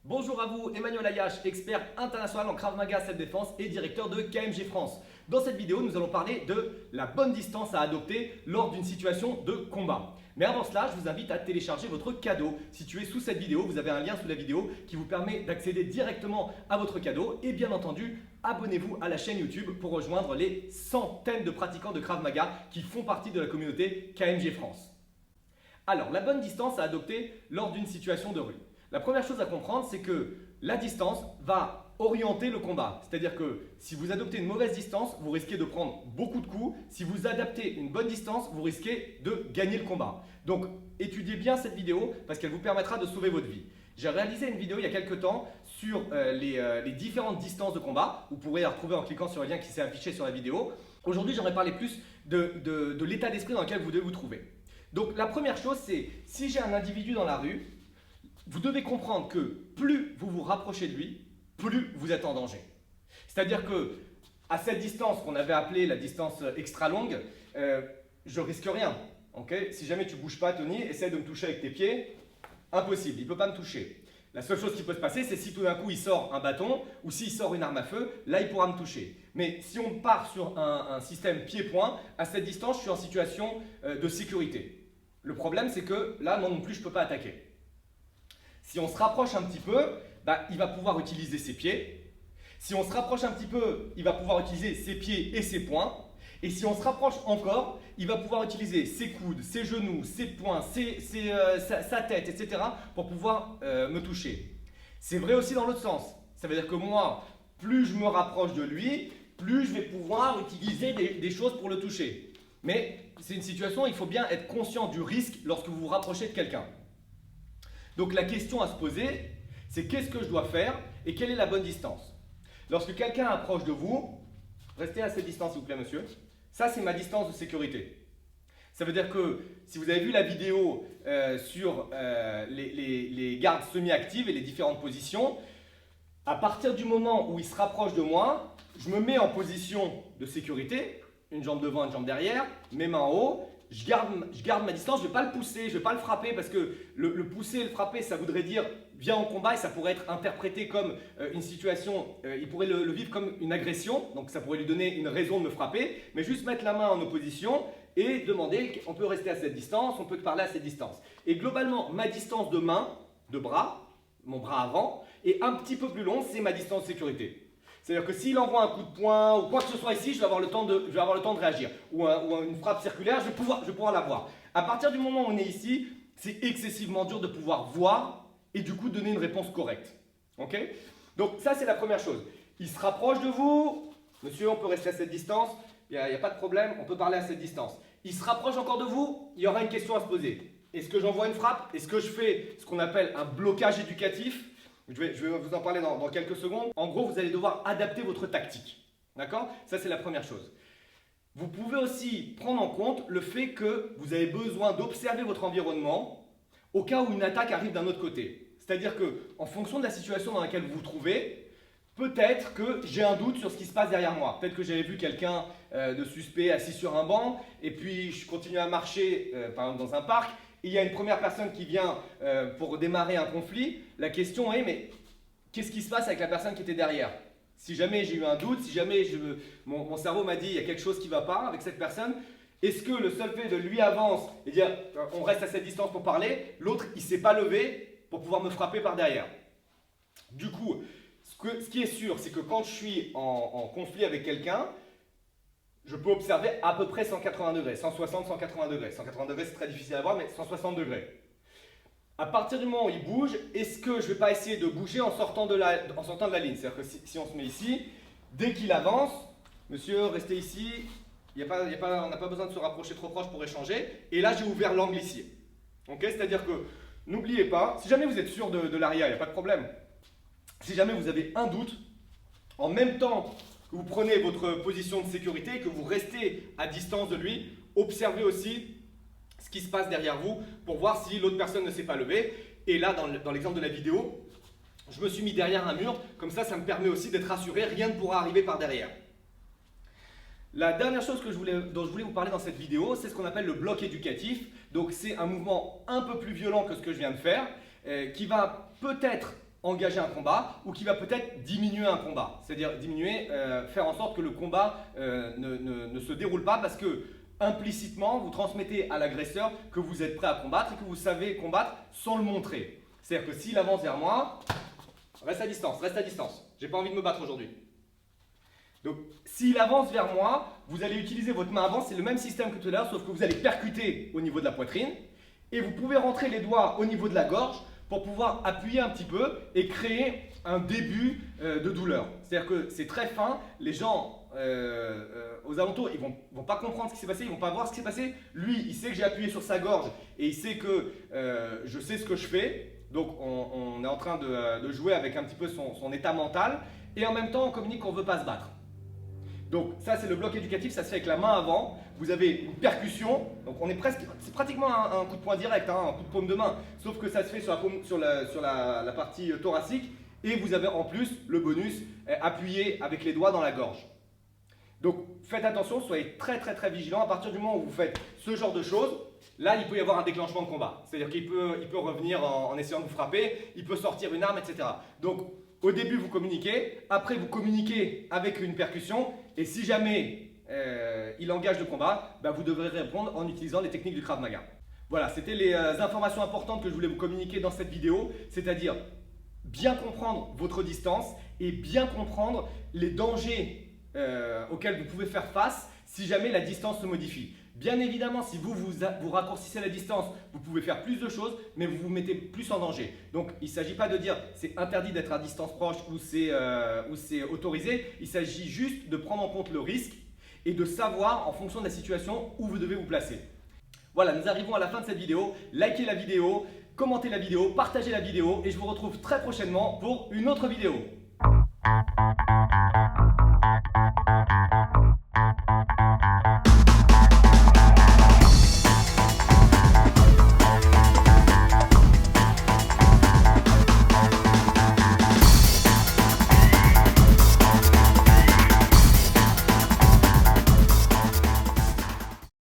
Bonjour à vous, Emmanuel Ayache, expert international en Krav Maga Self-Défense et directeur de KMG France. Dans cette vidéo, nous allons parler de la bonne distance à adopter lors d'une situation de combat. Mais avant cela, je vous invite à télécharger votre cadeau. Situé sous cette vidéo, vous avez un lien sous la vidéo qui vous permet d'accéder directement à votre cadeau. Et bien entendu, abonnez-vous à la chaîne YouTube pour rejoindre les centaines de pratiquants de Krav Maga qui font partie de la communauté KMG France. Alors, la bonne distance à adopter lors d'une situation de rue. La première chose à comprendre, c'est que la distance va orienter le combat. C'est-à-dire que si vous adoptez une mauvaise distance, vous risquez de prendre beaucoup de coups. Si vous adaptez une bonne distance, vous risquez de gagner le combat. Donc, étudiez bien cette vidéo parce qu'elle vous permettra de sauver votre vie. J'ai réalisé une vidéo il y a quelques temps sur les différentes distances de combat. Vous pourrez la retrouver en cliquant sur le lien qui s'est affiché sur la vidéo. Aujourd'hui, j'aimerais parler plus de l'état d'esprit dans lequel vous devez vous trouver. Donc, la première chose, c'est si j'ai un individu dans la rue, vous devez comprendre que plus vous vous rapprochez de lui, plus vous êtes en danger. C'est-à-dire que à cette distance qu'on avait appelée la distance extra longue, je risque rien. Okay, si jamais tu ne bouges pas, Tony, essaie de me toucher avec tes pieds. Impossible, il ne peut pas me toucher. La seule chose qui peut se passer, c'est si tout d'un coup il sort un bâton ou s'il sort une arme à feu, là il pourra me toucher. Mais si on part sur un système pied-point, à cette distance, je suis en situation de sécurité. Le problème, c'est que là, moi non plus, je ne peux pas attaquer. Si on se rapproche un petit peu, il va pouvoir utiliser ses pieds. Si on se rapproche un petit peu, il va pouvoir utiliser ses pieds et ses poings. Et si on se rapproche encore, il va pouvoir utiliser ses coudes, ses genoux, ses poings, sa tête, etc. pour pouvoir me toucher. C'est vrai aussi dans l'autre sens. Ça veut dire que moi, plus je me rapproche de lui, plus je vais pouvoir utiliser des choses pour le toucher. Mais c'est une situation où il faut bien être conscient du risque lorsque vous vous rapprochez de quelqu'un. Donc la question à se poser, c'est qu'est-ce que je dois faire et quelle est la bonne distance? Lorsque quelqu'un approche de vous, restez à cette distance s'il vous plaît monsieur, ça c'est ma distance de sécurité. Ça veut dire que si vous avez vu la vidéo sur les gardes semi-actives et les différentes positions, à partir du moment où il se rapproche de moi, je me mets en position de sécurité, une jambe devant, une jambe derrière, mes mains en haut. Je garde ma distance, je ne vais pas le pousser, je ne vais pas le frapper parce que le pousser et le frapper, ça voudrait dire viens en combat et ça pourrait être interprété comme une situation, il pourrait le vivre comme une agression, donc ça pourrait lui donner une raison de me frapper, mais juste mettre la main en opposition et demander, on peut rester à cette distance, on peut te parler à cette distance. Et globalement, ma distance de main, de bras, mon bras avant, est un petit peu plus long, c'est ma distance de sécurité. C'est-à-dire que s'il envoie un coup de poing ou quoi que ce soit ici, je vais avoir le temps de réagir. Ou une frappe circulaire, je vais pouvoir la voir. À partir du moment où on est ici, c'est excessivement dur de pouvoir voir et du coup donner une réponse correcte. Okay? Donc ça, c'est la première chose. Il se rapproche de vous. Monsieur, on peut rester à cette distance. Il n'y a pas de problème, on peut parler à cette distance. Il se rapproche encore de vous. Il y aura une question à se poser. Est-ce que j'envoie une frappe? Est-ce que je fais ce qu'on appelle un blocage éducatif? Je vais vous en parler dans quelques secondes. En gros, vous allez devoir adapter votre tactique. D'accord? Ça, c'est la première chose. Vous pouvez aussi prendre en compte le fait que vous avez besoin d'observer votre environnement au cas où une attaque arrive d'un autre côté. C'est-à-dire qu'en fonction de la situation dans laquelle vous vous trouvez, peut-être que j'ai un doute sur ce qui se passe derrière moi. Peut-être que j'avais vu quelqu'un de suspect assis sur un banc et puis je continue à marcher, par exemple dans un parc. Il y a une première personne qui vient pour démarrer un conflit. La question est, mais qu'est-ce qui se passe avec la personne qui était derrière? Si jamais j'ai eu un doute, si jamais mon cerveau m'a dit il y a quelque chose qui ne va pas avec cette personne, est-ce que le seul fait de lui avance et dire on reste à cette distance pour parler, l'autre il ne s'est pas levé pour pouvoir me frapper par derrière? Du coup, ce qui est sûr, c'est que quand je suis en conflit avec quelqu'un, je peux observer à peu près 180 degrés, 160, 180 degrés. 180 degrés, c'est très difficile à voir, mais 160 degrés. À partir du moment où il bouge, est-ce que je ne vais pas essayer de bouger en sortant de la ligne? C'est-à-dire que si on se met ici, dès qu'il avance, monsieur, restez ici, on n'a pas besoin de se rapprocher trop proche pour échanger. Et là, j'ai ouvert l'angle ici. Okay? C'est-à-dire que, n'oubliez pas, si jamais vous êtes sûr de l'arrière, il n'y a pas de problème. Si jamais vous avez un doute, en même temps que vous prenez votre position de sécurité et que vous restez à distance de lui, observez aussi ce qui se passe derrière vous pour voir si l'autre personne ne s'est pas levée. Et là, dans l'exemple de la vidéo, je me suis mis derrière un mur, comme ça me permet aussi d'être rassuré, rien ne pourra arriver par derrière. La dernière chose dont je voulais vous parler dans cette vidéo, c'est ce qu'on appelle le bloc éducatif. Donc c'est un mouvement un peu plus violent que ce que je viens de faire, qui va peut-être engager un combat ou qui va peut-être diminuer un combat. C'est-à-dire faire en sorte que le combat ne se déroule pas parce que implicitement, vous transmettez à l'agresseur que vous êtes prêt à combattre et que vous savez combattre sans le montrer. C'est-à-dire que s'il avance vers moi, reste à distance, reste à distance. J'ai pas envie de me battre aujourd'hui. Donc, s'il avance vers moi, vous allez utiliser votre main avant, c'est le même système que tout à l'heure, sauf que vous allez percuter au niveau de la poitrine et vous pouvez rentrer les doigts au niveau de la gorge pour pouvoir appuyer un petit peu et créer un début de douleur. C'est-à-dire que c'est très fin, les gens aux alentours, ils vont pas comprendre ce qui s'est passé, ils vont pas voir ce qui s'est passé. Lui, il sait que j'ai appuyé sur sa gorge et il sait que je sais ce que je fais. Donc on est en train de jouer avec un petit peu son état mental et en même temps on communique qu'on ne veut pas se battre. Donc ça c'est le bloc éducatif, ça se fait avec la main avant. Vous avez une percussion, donc c'est pratiquement un coup de poing direct, hein, un coup de paume de main, sauf que ça se fait sur la partie thoracique et vous avez en plus le bonus appuyé avec les doigts dans la gorge. Donc faites attention, soyez très vigilants. À partir du moment où vous faites ce genre de choses, là il peut y avoir un déclenchement de combat. C'est-à-dire qu'il peut revenir en essayant de vous frapper, il peut sortir une arme, etc. Donc au début vous communiquez, après vous communiquez avec une percussion et si jamais il engage le combat, vous devrez répondre en utilisant les techniques du Krav Maga. Voilà, c'était les informations importantes que je voulais vous communiquer dans cette vidéo, c'est-à-dire bien comprendre votre distance et bien comprendre les dangers auxquels vous pouvez faire face si jamais la distance se modifie. Bien évidemment, si vous raccourcissez la distance, vous pouvez faire plus de choses, mais vous vous mettez plus en danger. Donc, il ne s'agit pas de dire c'est interdit d'être à distance proche ou c'est autorisé. Il s'agit juste de prendre en compte le risque et de savoir en fonction de la situation où vous devez vous placer. Voilà, nous arrivons à la fin de cette vidéo. Likez la vidéo, commentez la vidéo, partagez la vidéo et je vous retrouve très prochainement pour une autre vidéo.